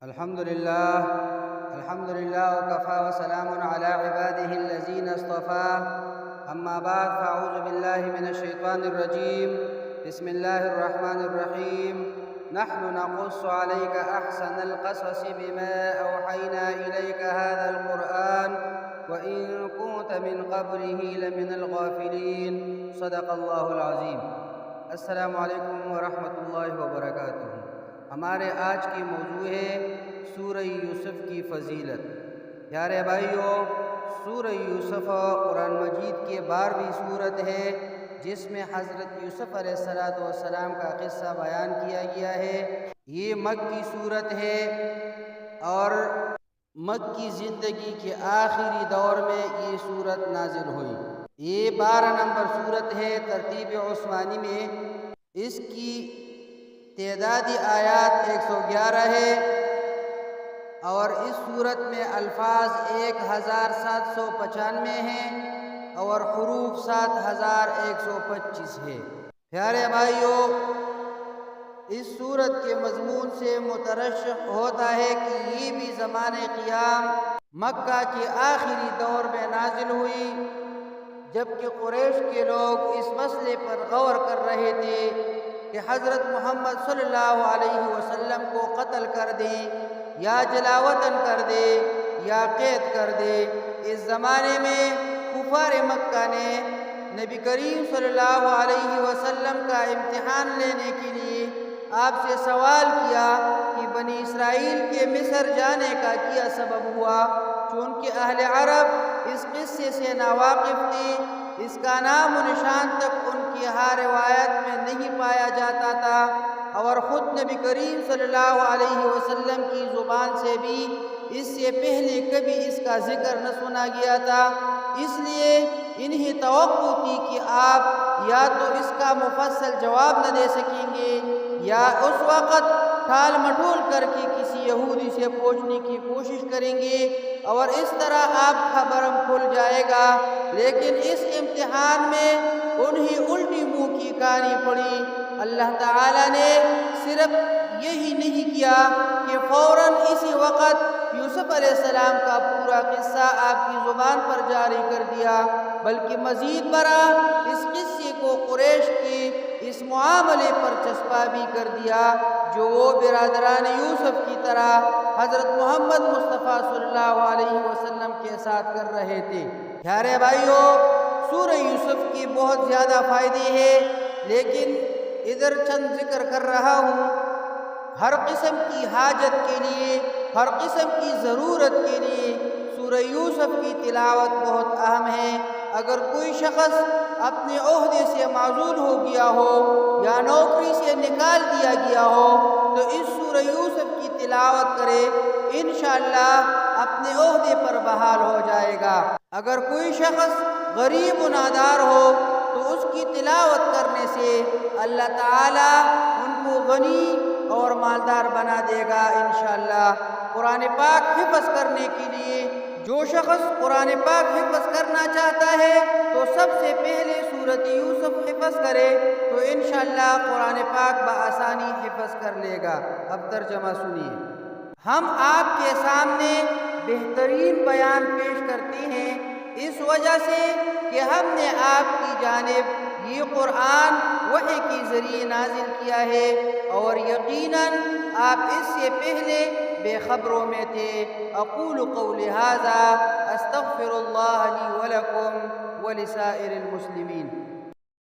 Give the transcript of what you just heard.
الحمد لله وكفى وسلام على عباده الذين اصطفى. أما بعد فأعوذ بالله من الشيطان الرجيم. بسم الله الرحمن الرحيم. نحن نقص عليك أحسن القصص بما أوحينا إليك هذا القرآن وإن كنت من قبله لمن الغافلين. صدق الله العظيم. السلام علیکم ورحمۃ اللہ وبرکاتہ. ہمارے آج کی موضوع ہے سورہ یوسف کی فضیلت. پیارے بھائیو، سورہ یوسف قرآن مجید کی 12ویں سورت ہے جس میں حضرت یوسف علیہ السلام کا قصہ بیان کیا گیا ہے. یہ مکی سورت ہے اور مکی زندگی کے آخری دور میں یہ سورت نازل ہوئی. یہ 12 نمبر سورت ہے ترتیب عثمانی میں. اس کی تعدادی آیات 111 ہے اور اس سورت میں الفاظ 1795 ہیں اور حروف 7125 ہے. پیارے بھائیو، اس سورت کے مضمون سے مترشح ہوتا ہے کہ یہ بھی زمانے قیام مکہ کے آخری دور میں نازل ہوئی، جبکہ قریش کے لوگ اس مسئلے پر غور کر رہے تھے کہ حضرت محمد صلی اللہ علیہ وسلم کو قتل کر دیں یا جلاوطن کر دے یا قید کر دے. اس زمانے میں کفار مکہ نے نبی کریم صلی اللہ علیہ وسلم کا امتحان لینے کے لیے آپ سے سوال کیا کہ بنی اسرائیل کے مصر جانے کا کیا سبب ہوا. چونکہ اہل عرب اس قصے سے ناواقف تھے، اس کا نام و نشان تک ان کی ہر روایت میں نہیں پایا جاتا تھا اور خود نبی کریم صلی اللہ علیہ وسلم کی زبان سے بھی اس سے پہلے کبھی اس کا ذکر نہ سنا گیا تھا. اس لیے انہیں توقع تھی کہ آپ یا تو اس کا مفصل جواب نہ دے سکیں گے یا اس وقت ٹال مٹول کر کے کسی یہودی سے پوچھنے کی کوشش کریں گے اور اس طرح آپ کا برم کھل جائے گا. لیکن اس امتحان میں انہیں الٹی منہ کی کہانی پڑی. اللہ تعالیٰ نے صرف یہی نہیں کیا کہ فوراً اسی وقت یوسف علیہ السلام کا پورا قصہ آپ کی زبان پر جاری کر دیا، بلکہ مزید برآں اس قصے کو قریش کے اس معاملے پر چسپاں بھی کر دیا جو وہ برادران یوسف کی طرح حضرت محمد مصطفیٰ صلی اللہ علیہ وسلم کے ساتھ کر رہے تھے. پیارے بھائیو، سورہ یوسف کی بہت زیادہ فائدے ہیں، لیکن ادھر چند ذکر کر رہا ہوں. ہر قسم کی حاجت کے لیے، ہر قسم کی ضرورت کے لیے سورہ یوسف کی تلاوت بہت اہم ہے. اگر کوئی شخص اپنے عہدے سے معزول ہو گیا ہو یا نوکری سے نکال دیا گیا ہو تو اس سورہ یوسف کی تلاوت کرے، انشاءاللہ اپنے عہدے پر بحال ہو جائے گا. اگر کوئی شخص غریب و نادار ہو تو اس کی تلاوت کرنے سے اللہ تعالیٰ ان کو غنی اور مالدار بنا دے گا انشاءاللہ. قرآن پاک حفظ کرنے کے لیے جو شخص قرآن پاک حفظ کرنا چاہتا ہے تو سب سے پہلے سورۃ یوسف حفظ کرے تو انشاءاللہ قرآن پاک بآسانی حفظ کر لے گا. اب ترجمہ سنیے. ہم آپ کے سامنے بہترین بیان پیش کرتے ہیں اس وجہ سے کہ ہم نے آپ کی جانب یہ قرآن وحی کے ذریعے نازل کیا ہے اور یقیناً آپ اس سے پہلے بے خبروں میں تھے. اقول قولی ھذا استغفر اللہ لی ولکم ولسائر المسلمین.